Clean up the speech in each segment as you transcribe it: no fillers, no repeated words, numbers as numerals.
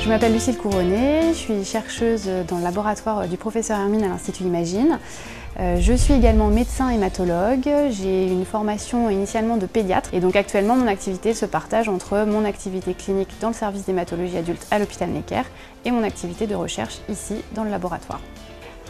Je m'appelle Lucille Couronné, je suis chercheuse dans le laboratoire du professeur Hermine à l'Institut Imagine. Je suis également médecin hématologue, j'ai une formation initialement de pédiatre et donc actuellement mon activité se partage entre mon activité clinique dans le service d'hématologie adulte à l'hôpital Necker et mon activité de recherche ici dans le laboratoire.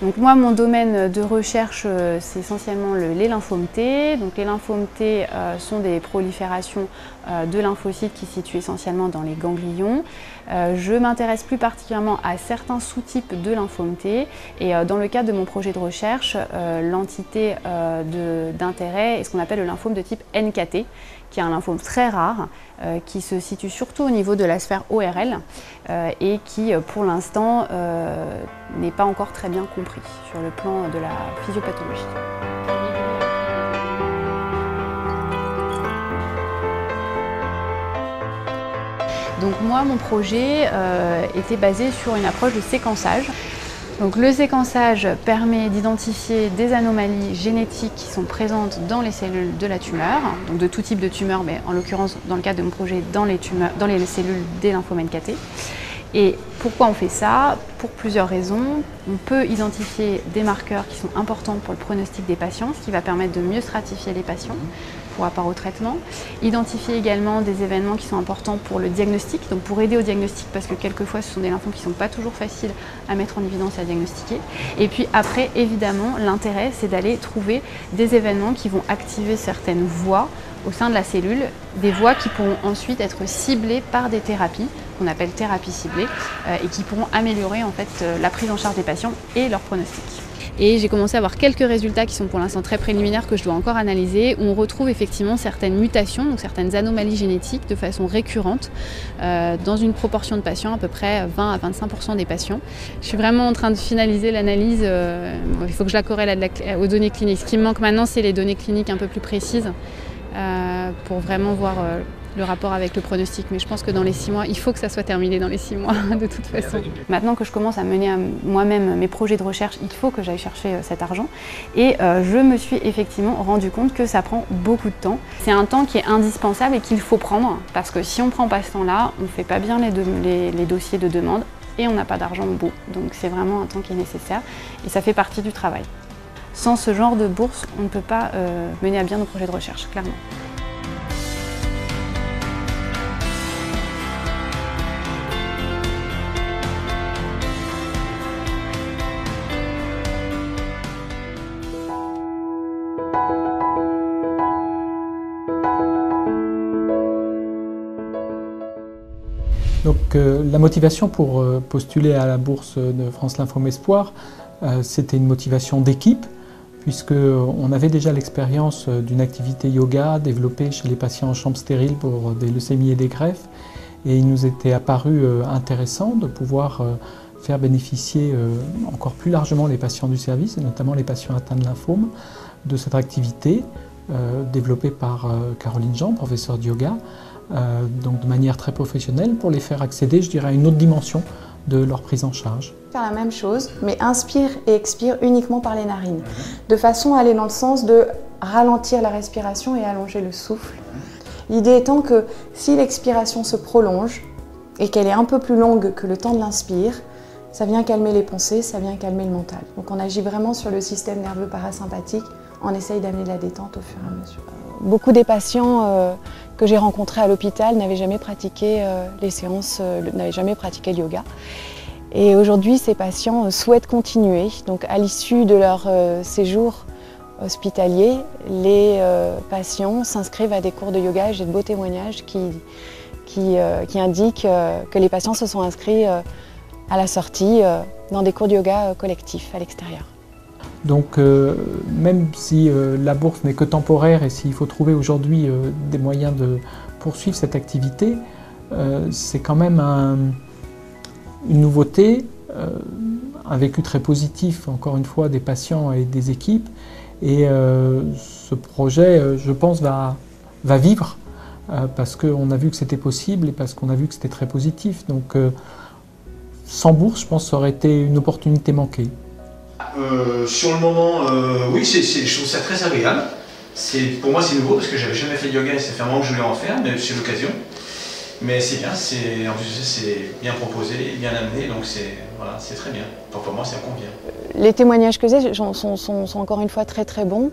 Donc moi, mon domaine de recherche, c'est essentiellement les lymphomes T. Donc les lymphomes T sont des proliférations de lymphocytes qui se situent essentiellement dans les ganglions. Je m'intéresse plus particulièrement à certains sous-types de lymphomes T. Et dans le cadre de mon projet de recherche, l'entité d'intérêt est ce qu'on appelle le lymphome de type NKT, qui est un lymphome très rare, qui se situe surtout au niveau de la sphère ORL et qui, pour l'instant, n'est pas encore très bien compris sur le plan de la physiopathologie. Donc moi, mon projet était basé sur une approche de séquençage. Donc le séquençage permet d'identifier des anomalies génétiques qui sont présentes dans les cellules de la tumeur, donc de tout type de tumeur, mais en l'occurrence dans le cadre de mon projet dans les cellules des lymphomes NKT. Et pourquoi on fait ça? Pour plusieurs raisons. On peut identifier des marqueurs qui sont importants pour le pronostic des patients, ce qui va permettre de mieux stratifier les patients pour rapport au traitement. Identifier également des événements qui sont importants pour le diagnostic, donc pour aider au diagnostic, parce que quelquefois ce sont des lymphomes qui ne sont pas toujours faciles à mettre en évidence et à diagnostiquer. Et puis après, évidemment, l'intérêt, c'est d'aller trouver des événements qui vont activer certaines voies au sein de la cellule, des voies qui pourront ensuite être ciblées par des thérapies, qu'on appelle thérapies ciblées, et qui pourront améliorer en fait la prise en charge des patients et leur pronostic. Et j'ai commencé à avoir quelques résultats qui sont pour l'instant très préliminaires que je dois encore analyser, où on retrouve effectivement certaines mutations, donc certaines anomalies génétiques de façon récurrente dans une proportion de patients, à peu près 20 à 25% des patients. Je suis vraiment en train de finaliser l'analyse, il faut que je la corrèle aux données cliniques. Ce qui me manque maintenant, c'est les données cliniques un peu plus précises pour vraiment voir le rapport avec le pronostic, mais je pense que dans les 6 mois, il faut que ça soit terminé dans les 6 mois de toute façon. Maintenant que je commence à mener moi-même mes projets de recherche, il faut que j'aille chercher cet argent et je me suis effectivement rendu compte que ça prend beaucoup de temps. C'est un temps qui est indispensable et qu'il faut prendre parce que si on ne prend pas ce temps-là, on ne fait pas bien les dossiers de demande et on n'a pas d'argent au bout. Donc c'est vraiment un temps qui est nécessaire et ça fait partie du travail. Sans ce genre de bourse, on ne peut pas mener à bien nos projets de recherche, clairement. Donc la motivation pour postuler à la bourse de France Lymphome Espoir, c'était une motivation d'équipe, puisqu'on avait déjà l'expérience d'une activité yoga développée chez les patients en chambre stérile pour des leucémies et des greffes. Et il nous était apparu intéressant de pouvoir faire bénéficier encore plus largement les patients du service, et notamment les patients atteints de lymphome, de cette activité développée par Caroline Jean, professeure de yoga, donc de manière très professionnelle, pour les faire accéder, je dirais, à une autre dimension de leur prise en charge. Faire la même chose, mais inspire et expire uniquement par les narines, de façon à aller dans le sens de ralentir la respiration et allonger le souffle. L'idée étant que si l'expiration se prolonge et qu'elle est un peu plus longue que le temps de l'inspire, ça vient calmer les pensées, ça vient calmer le mental. Donc on agit vraiment sur le système nerveux parasympathique, on essaye d'amener de la détente au fur et à mesure. Beaucoup des patients que j'ai rencontrés à l'hôpital n'avaient jamais pratiqué les séances, n'avaient jamais pratiqué le yoga. Et aujourd'hui, ces patients souhaitent continuer. Donc à l'issue de leur séjour hospitalier, les patients s'inscrivent à des cours de yoga. J'ai de beaux témoignages qui indiquent que les patients se sont inscrits à la sortie dans des cours de yoga collectifs à l'extérieur. Donc même si la bourse n'est que temporaire et s'il faut trouver aujourd'hui des moyens de poursuivre cette activité, c'est quand même une nouveauté, un vécu très positif, encore une fois, des patients et des équipes. Et ce projet, je pense, va vivre parce qu'on a vu que c'était possible et parce qu'on a vu que c'était très positif. Donc sans bourse, je pense que ça aurait été une opportunité manquée. Sur le moment, oui, je trouve ça très agréable. Pour moi, c'est nouveau parce que j'avais jamais fait de yoga et ça fait un moment que je voulais en faire, mais c'est l'occasion. Mais c'est bien, en plus c'est bien proposé, bien amené, donc voilà, c'est très bien. Donc pour moi, ça convient. Les témoignages que j'ai sont encore une fois très très bons.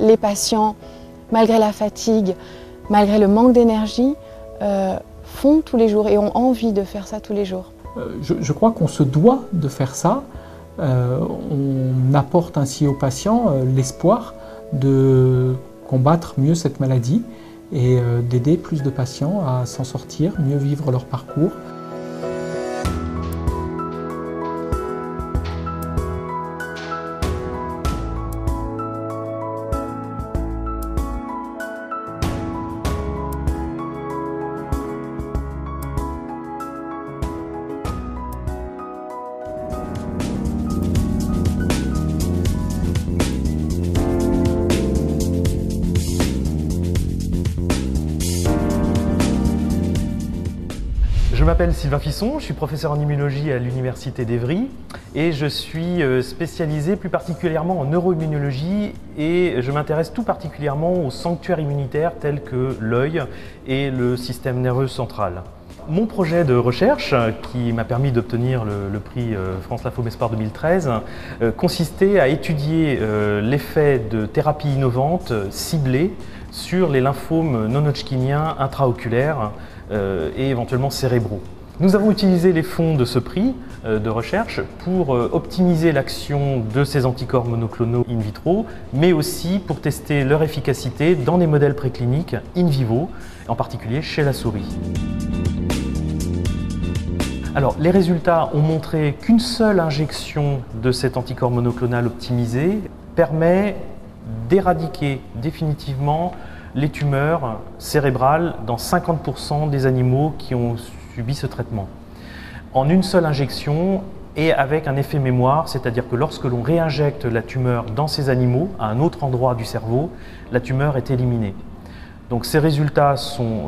Les patients, malgré la fatigue, malgré le manque d'énergie, font tous les jours et ont envie de faire ça tous les jours. Je crois qu'on se doit de faire ça. On apporte ainsi aux patients l'espoir de combattre mieux cette maladie et d'aider plus de patients à s'en sortir, mieux vivre leur parcours. Je m'appelle Sylvain Fisson, je suis professeur en immunologie à l'Université d'Evry et je suis spécialisé plus particulièrement en neuroimmunologie et je m'intéresse tout particulièrement aux sanctuaires immunitaires tels que l'œil et le système nerveux central. Mon projet de recherche, qui m'a permis d'obtenir le prix France Lymphome Espoir 2013, consistait à étudier l'effet de thérapies innovantes ciblées sur les lymphomes non-hodgkiniens intraoculaires et éventuellement cérébraux. Nous avons utilisé les fonds de ce prix de recherche pour optimiser l'action de ces anticorps monoclonaux in vitro, mais aussi pour tester leur efficacité dans des modèles précliniques in vivo, en particulier chez la souris. Alors, les résultats ont montré qu'une seule injection de cet anticorps monoclonal optimisé permet d'éradiquer définitivement les tumeurs cérébrales dans 50% des animaux qui ont subi ce traitement. En une seule injection et avec un effet mémoire, c'est-à-dire que lorsque l'on réinjecte la tumeur dans ces animaux, à un autre endroit du cerveau, la tumeur est éliminée. Donc ces résultats sont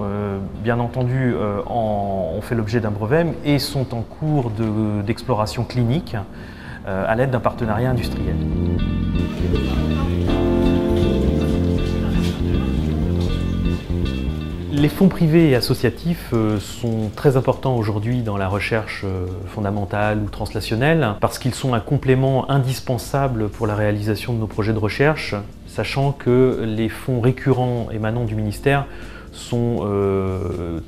bien entendu ont fait l'objet d'un brevet et sont en cours d'exploration clinique à l'aide d'un partenariat industriel. Les fonds privés et associatifs sont très importants aujourd'hui dans la recherche fondamentale ou translationnelle parce qu'ils sont un complément indispensable pour la réalisation de nos projets de recherche, sachant que les fonds récurrents émanant du ministère sont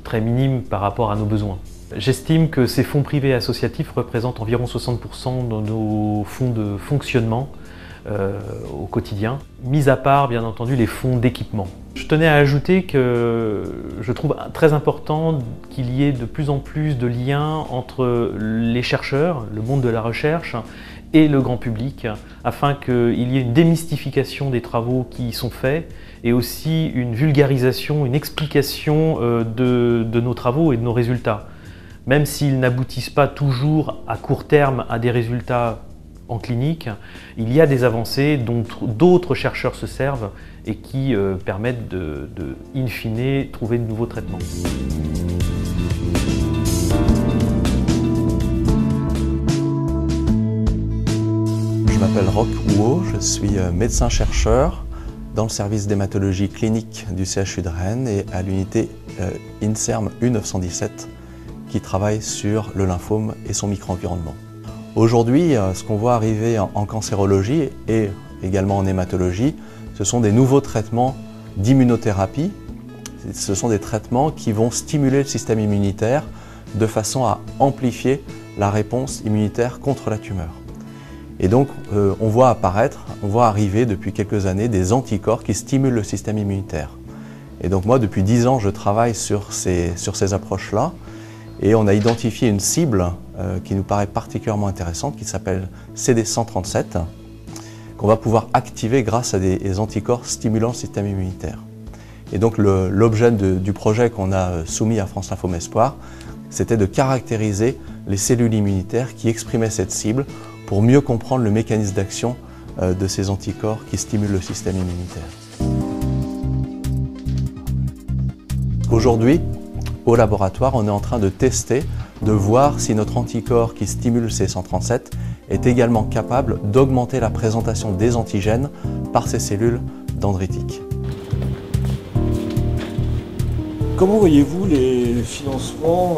très minimes par rapport à nos besoins. J'estime que ces fonds privés et associatifs représentent environ 60% de nos fonds de fonctionnement au quotidien, mis à part bien entendu les fonds d'équipement. Je tenais à ajouter que je trouve très important qu'il y ait de plus en plus de liens entre les chercheurs, le monde de la recherche et le grand public, afin qu'il y ait une démystification des travaux qui y sont faits et aussi une vulgarisation, une explication de nos travaux et de nos résultats. Même s'ils n'aboutissent pas toujours à court terme à des résultats en clinique, il y a des avancées dont d'autres chercheurs se servent et qui permettent in fine, trouver de nouveaux traitements. Je m'appelle Roch Houot, je suis médecin-chercheur dans le service d'hématologie clinique du CHU de Rennes et à l'unité INSERM U917 qui travaille sur le lymphome et son micro-environnement. Aujourd'hui, ce qu'on voit arriver en cancérologie et également en hématologie, ce sont des nouveaux traitements d'immunothérapie. Ce sont des traitements qui vont stimuler le système immunitaire de façon à amplifier la réponse immunitaire contre la tumeur. Et donc, on voit arriver depuis quelques années des anticorps qui stimulent le système immunitaire. Et donc moi, depuis 10 ans, je travaille sur ces approches-là. Et on a identifié une cible qui nous paraît particulièrement intéressante, qui s'appelle CD137, qu'on va pouvoir activer grâce à des anticorps stimulant le système immunitaire. Et donc l'objet du projet qu'on a soumis à France Lymphome Espoir, c'était de caractériser les cellules immunitaires qui exprimaient cette cible pour mieux comprendre le mécanisme d'action de ces anticorps qui stimulent le système immunitaire. Aujourd'hui, au laboratoire, on est en train de tester, de voir si notre anticorps qui stimule le CD137 est également capable d'augmenter la présentation des antigènes par ces cellules dendritiques. Comment voyez-vous les financements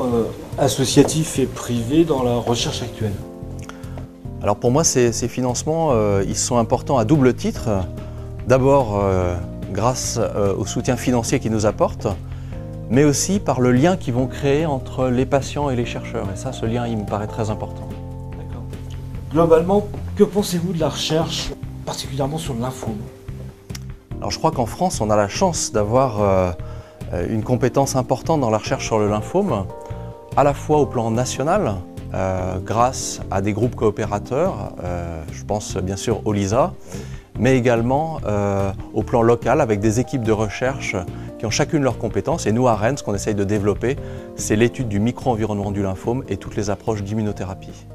associatifs et privés dans la recherche actuelle? Alors pour moi, ces financements, ils sont importants à double titre. D'abord, grâce au soutien financier qu'ils nous apportent, mais aussi par le lien qu'ils vont créer entre les patients et les chercheurs. Et ça, ce lien, il me paraît très important. D'accord. Globalement, que pensez-vous de la recherche, particulièrement sur le lymphome? Alors je crois qu'en France, on a la chance d'avoir une compétence importante dans la recherche sur le lymphome, à la fois au plan national, grâce à des groupes coopérateurs, je pense bien sûr au LISA, mais également au plan local avec des équipes de recherche qui ont chacune leurs compétences. Et nous, à Rennes, ce qu'on essaye de développer, c'est l'étude du micro-environnement du lymphome et toutes les approches d'immunothérapie.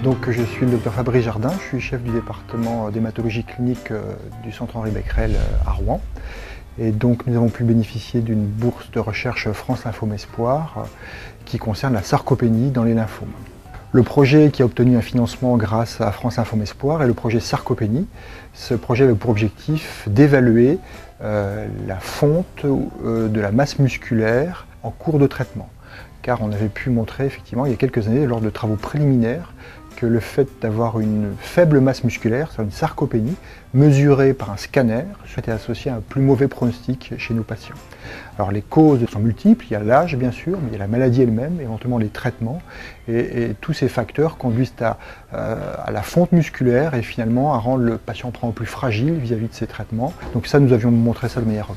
Donc, je suis le docteur Fabrice Jardin, je suis chef du département d'hématologie clinique du centre Henri Becquerel à Rouen. Et donc nous avons pu bénéficier d'une bourse de recherche France Lymphome Espoir qui concerne la sarcopénie dans les lymphomes. Le projet qui a obtenu un financement grâce à France Lymphome Espoir est le projet Sarcopénie. Ce projet avait pour objectif d'évaluer la fonte de la masse musculaire en cours de traitement. Car on avait pu montrer effectivement il y a quelques années lors de travaux préliminaires que le fait d'avoir une faible masse musculaire, c'est-à-dire une sarcopénie, mesurée par un scanner, était associé à un plus mauvais pronostic chez nos patients. Alors les causes sont multiples, il y a l'âge bien sûr, mais il y a la maladie elle-même, éventuellement les traitements, et tous ces facteurs conduisent à la fonte musculaire et finalement à rendre le patient plus fragile vis-à-vis de ces traitements. Donc ça, nous avions montré ça de manière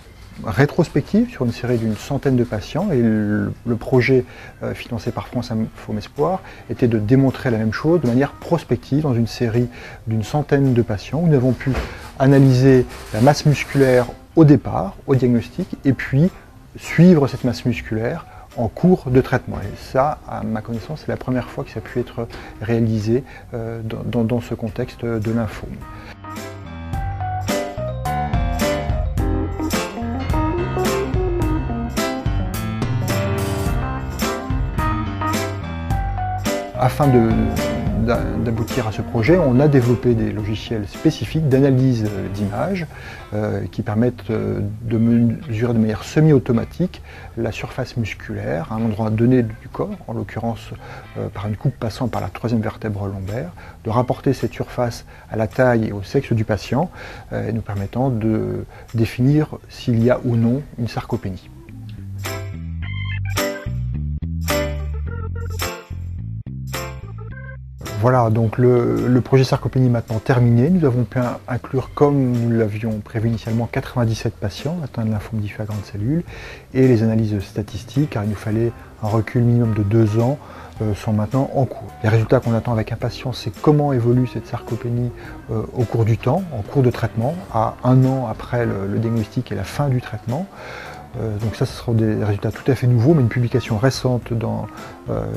rétrospective sur une série d'une centaine de patients et le projet financé par France Lymphome Espoir était de démontrer la même chose de manière prospective dans une série d'une centaine de patients où nous avons pu analyser la masse musculaire au départ, au diagnostic, et puis suivre cette masse musculaire en cours de traitement. Et ça, à ma connaissance, c'est la première fois que ça a pu être réalisé dans ce contexte de lymphome. Afin d'aboutir à ce projet, on a développé des logiciels spécifiques d'analyse d'images qui permettent de mesurer de manière semi-automatique la surface musculaire à un endroit donné du corps, en l'occurrence par une coupe passant par la troisième vertèbre lombaire, de rapporter cette surface à la taille et au sexe du patient, nous permettant de définir s'il y a ou non une sarcopénie. Voilà, donc le projet Sarcopénie est maintenant terminé. Nous avons pu inclure, comme nous l'avions prévu initialement, 97 patients atteints de lymphome diffus à grande cellule, et les analyses statistiques, car il nous fallait un recul minimum de 2 ans, sont maintenant en cours. Les résultats qu'on attend avec impatience, c'est comment évolue cette sarcopénie au cours du temps, en cours de traitement, à 1 an après le diagnostic et la fin du traitement. Donc ça, ce seront des résultats tout à fait nouveaux, mais une publication récente dans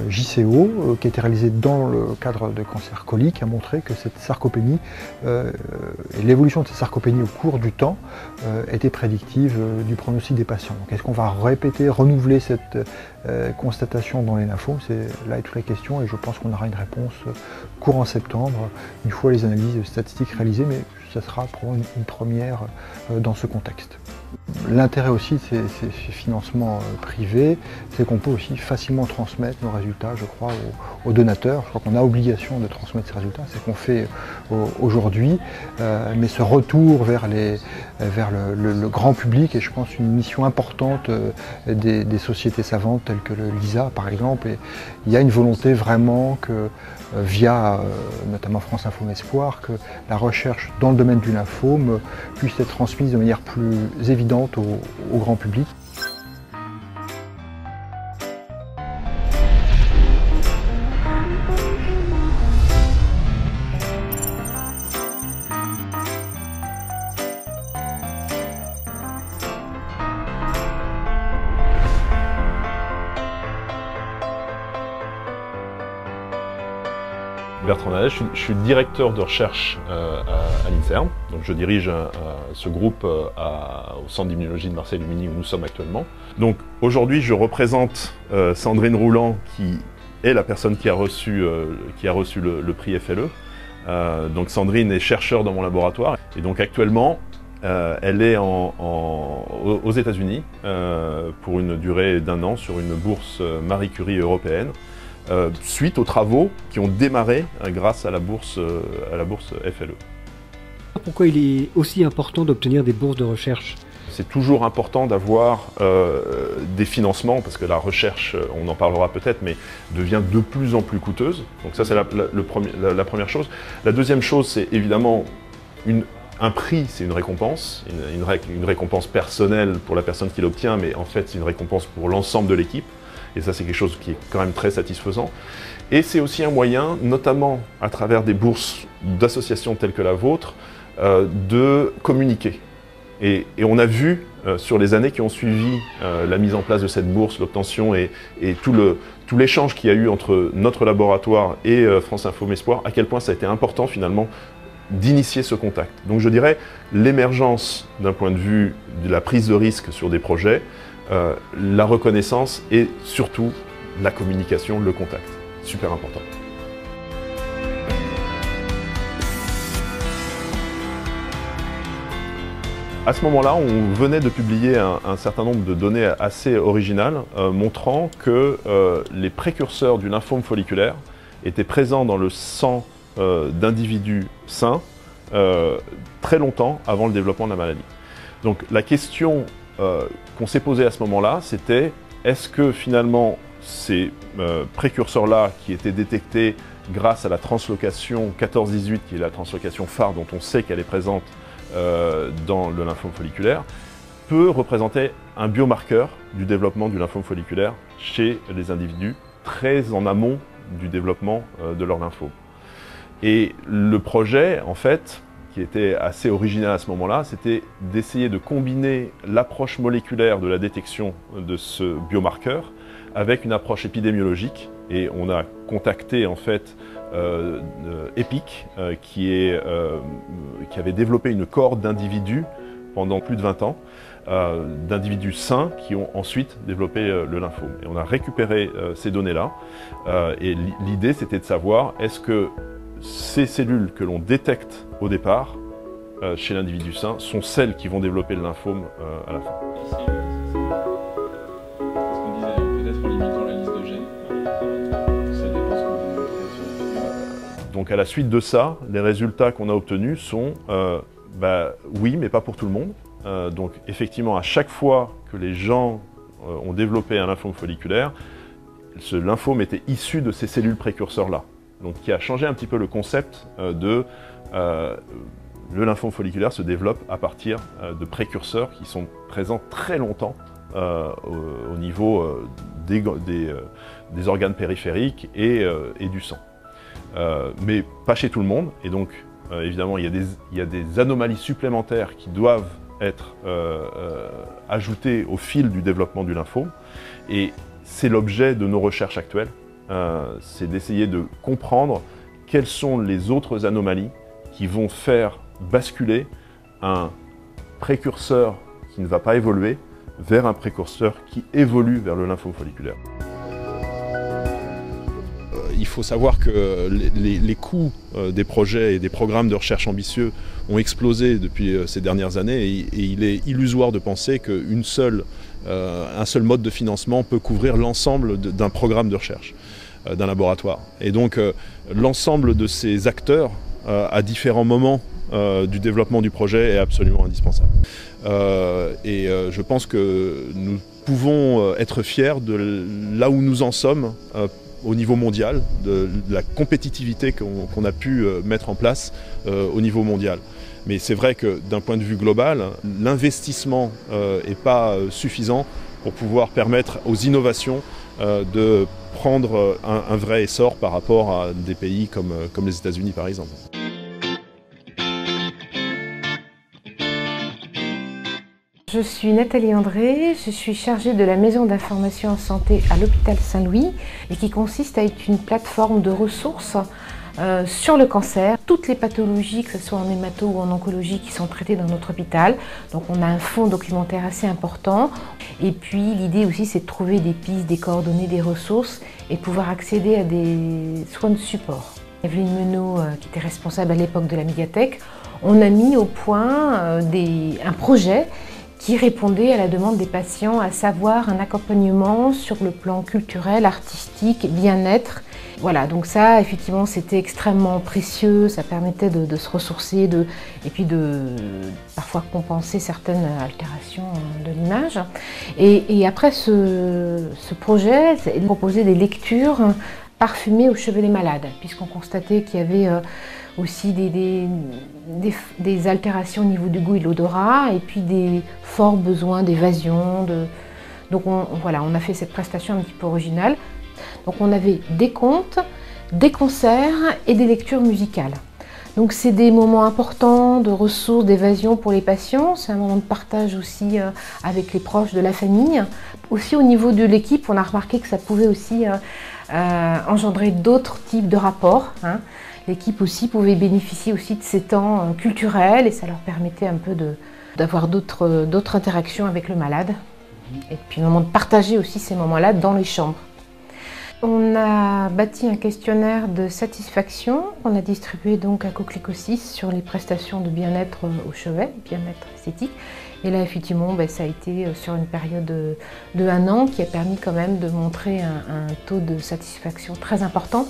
JCO, qui a été réalisée dans le cadre de cancer colique, a montré que cette sarcopénie et l'évolution de cette sarcopénie au cours du temps était prédictive du pronostic des patients. Donc est-ce qu'on va répéter, renouveler cette constatation dans les lymphomes? C'est là est toute la question, et je pense qu'on aura une réponse courant septembre, une fois les analyses statistiques réalisées, mais ça sera probablement une première dans ce contexte. L'intérêt aussi de ces financements privés, c'est qu'on peut aussi facilement transmettre nos résultats, je crois, aux donateurs. Je crois qu'on a obligation de transmettre ces résultats, c'est ce qu'on fait aujourd'hui, mais ce retour vers le grand public est, je pense, une mission importante des sociétés savantes telles que le LISA, par exemple. Et il y a une volonté vraiment que, via notamment France Lymphome Espoir, que la recherche dans le domaine du lymphome puisse être transmise de manière plus évidente au grand public. Bertrand Naège, je suis le directeur de recherche à l'INSERM. Donc je dirige ce groupe au Centre d'immunologie de Marseille-Luminy où nous sommes actuellement. Donc aujourd'hui, je représente Sandrine Rouland, qui est la personne qui a reçu le prix FLE. Donc Sandrine est chercheure dans mon laboratoire. Et donc actuellement, Elle est aux États-Unis pour une durée d'1 an sur une bourse Marie Curie européenne, suite aux travaux qui ont démarré grâce à la bourse FLE. Pourquoi il est aussi important d'obtenir des bourses de recherche? C'est toujours important d'avoir des financements, parce que la recherche, on en parlera peut-être, mais devient de plus en plus coûteuse. Donc ça, c'est la première chose. La deuxième chose, c'est évidemment un prix, c'est une récompense, une récompense personnelle pour la personne qui l'obtient, mais en fait, c'est une récompense pour l'ensemble de l'équipe. Et ça, c'est quelque chose qui est quand même très satisfaisant. Et c'est aussi un moyen, notamment à travers des bourses d'associations telles que la vôtre, de communiquer. Et on a vu sur les années qui ont suivi la mise en place de cette bourse, l'obtention et tout l'échange qu'il y a eu entre notre laboratoire et France Info Espoir, à quel point ça a été important finalement d'initier ce contact. Donc je dirais l'émergence d'un point de vue de la prise de risque sur des projets, la reconnaissance et surtout la communication, le contact. Super important. À ce moment-là, on venait de publier un certain nombre de données assez originales montrant que les précurseurs du lymphome folliculaire étaient présents dans le sang d'individus sains très longtemps avant le développement de la maladie. Donc la question qu'on s'est posée à ce moment-là, c'était est-ce que finalement ces précurseurs-là qui étaient détectés grâce à la translocation 14-18, qui est la translocation phare dont on sait qu'elle est présente dans le lymphome folliculaire, peut représenter un biomarqueur du développement du lymphome folliculaire chez les individus très en amont du développement de leur lymphome. Et le projet, en fait, qui était assez original à ce moment-là, c'était d'essayer de combiner l'approche moléculaire de la détection de ce biomarqueur avec une approche épidémiologique. Et on a contacté en fait EPIC, qui avait développé une cohorte d'individus pendant plus de 20 ans, d'individus sains qui ont ensuite développé le lymphome. Et on a récupéré ces données-là, et l'idée c'était de savoir est-ce que ces cellules que l'on détecte au départ chez l'individu sain sont celles qui vont développer le lymphome à la fin. Donc à la suite de ça, les résultats qu'on a obtenus sont oui, mais pas pour tout le monde. Donc effectivement, à chaque fois que les gens ont développé un lymphome folliculaire, ce lymphome était issu de ces cellules précurseurs-là. Donc qui a changé un petit peu le concept le lymphome folliculaire se développe à partir de précurseurs qui sont présents très longtemps au niveau des organes périphériques et du sang. Mais pas chez tout le monde, et donc évidemment il y a des anomalies supplémentaires qui doivent être ajoutées au fil du développement du lymphome, et c'est l'objet de nos recherches actuelles, c'est d'essayer de comprendre quelles sont les autres anomalies qui vont faire basculer un précurseur qui ne va pas évoluer vers un précurseur qui évolue vers le lymphome folliculaire. Il faut savoir que les coûts des projets et des programmes de recherche ambitieux ont explosé depuis ces dernières années, et il est illusoire de penser qu'un seul mode de financement peut couvrir l'ensemble d'un programme de recherche, d'un laboratoire. Et donc l'ensemble de ces acteurs à différents moments du développement du projet est absolument indispensable. Je pense que nous pouvons être fiers de là où nous en sommes au niveau mondial, de la compétitivité qu'on a pu mettre en place au niveau mondial. Mais c'est vrai que d'un point de vue global, l'investissement n'est pas suffisant pour pouvoir permettre aux innovations de prendre un vrai essor par rapport à des pays comme les États-Unis par exemple. Je suis Nathalie André, je suis chargée de la maison d'information en santé à l'hôpital Saint-Louis, et qui consiste à être une plateforme de ressources sur le cancer, toutes les pathologies, que ce soit en hémato ou en oncologie, qui sont traitées dans notre hôpital. Donc on a un fonds documentaire assez important, et puis l'idée aussi c'est de trouver des pistes, des coordonnées, des ressources, et pouvoir accéder à des soins de support. Evelyne Menot, qui était responsable à l'époque de la médiathèque, on a mis au point un projet qui répondait à la demande des patients, à savoir un accompagnement sur le plan culturel, artistique, bien-être. Voilà, donc ça, effectivement, c'était extrêmement précieux, ça permettait de se ressourcer et puis de parfois compenser certaines altérations de l'image. Et après ce projet, c'est de proposer des lectures parfumées au chevet des malades, puisqu'on constatait qu'il y avait aussi des altérations au niveau du goût et de l'odorat, et puis des forts besoins d'évasion. Donc voilà, on a fait cette prestation un petit peu originale. Donc on avait des contes, des concerts et des lectures musicales. Donc c'est des moments importants de ressources, d'évasion pour les patients. C'est un moment de partage aussi avec les proches de la famille. Aussi au niveau de l'équipe, on a remarqué que ça pouvait aussi engendrer d'autres types de rapports. L'équipe aussi pouvait bénéficier aussi de ces temps culturels et ça leur permettait un peu d'avoir d'autres interactions avec le malade. Et puis un moment de partager aussi ces moments-là dans les chambres. On a bâti un questionnaire de satisfaction qu'on a distribué donc à Coquelicot 6 sur les prestations de bien-être au chevet, bien-être esthétique. Et là, effectivement, ça a été sur une période de 1 an qui a permis quand même de montrer un taux de satisfaction très important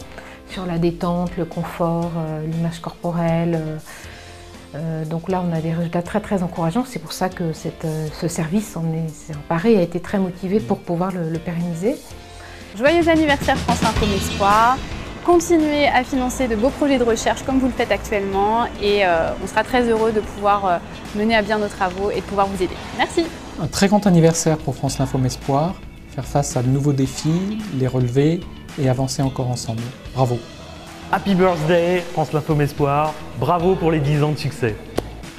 sur la détente, le confort, l'image corporelle. Donc là, on a des résultats très très encourageants. C'est pour ça que ce service s'est emparé et a été très motivé pour pouvoir le pérenniser. Joyeux anniversaire France Info Espoir. Continuez à financer de beaux projets de recherche comme vous le faites actuellement et on sera très heureux de pouvoir mener à bien nos travaux et de pouvoir vous aider. Merci. Un très grand anniversaire pour France L'Info Espoir. Faire face à de nouveaux défis, les relever et avancer encore ensemble. Bravo. Happy birthday France L'Info Espoir. Bravo pour les 10 ans de succès.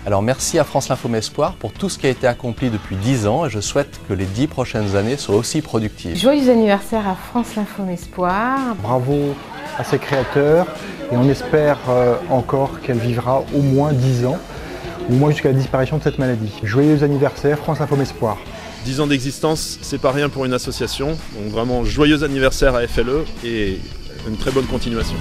Alors merci à France L'Info Espoir pour tout ce qui a été accompli depuis 10 ans et je souhaite que les 10 prochaines années soient aussi productives. Joyeux anniversaire à France L'Info Espoir. Bravo à ses créateurs et on espère encore qu'elle vivra au moins 10 ans, ou au moins jusqu'à la disparition de cette maladie. Joyeux anniversaire France Info Espoir. 10 ans d'existence, c'est pas rien pour une association, donc vraiment joyeux anniversaire à FLE et une très bonne continuation.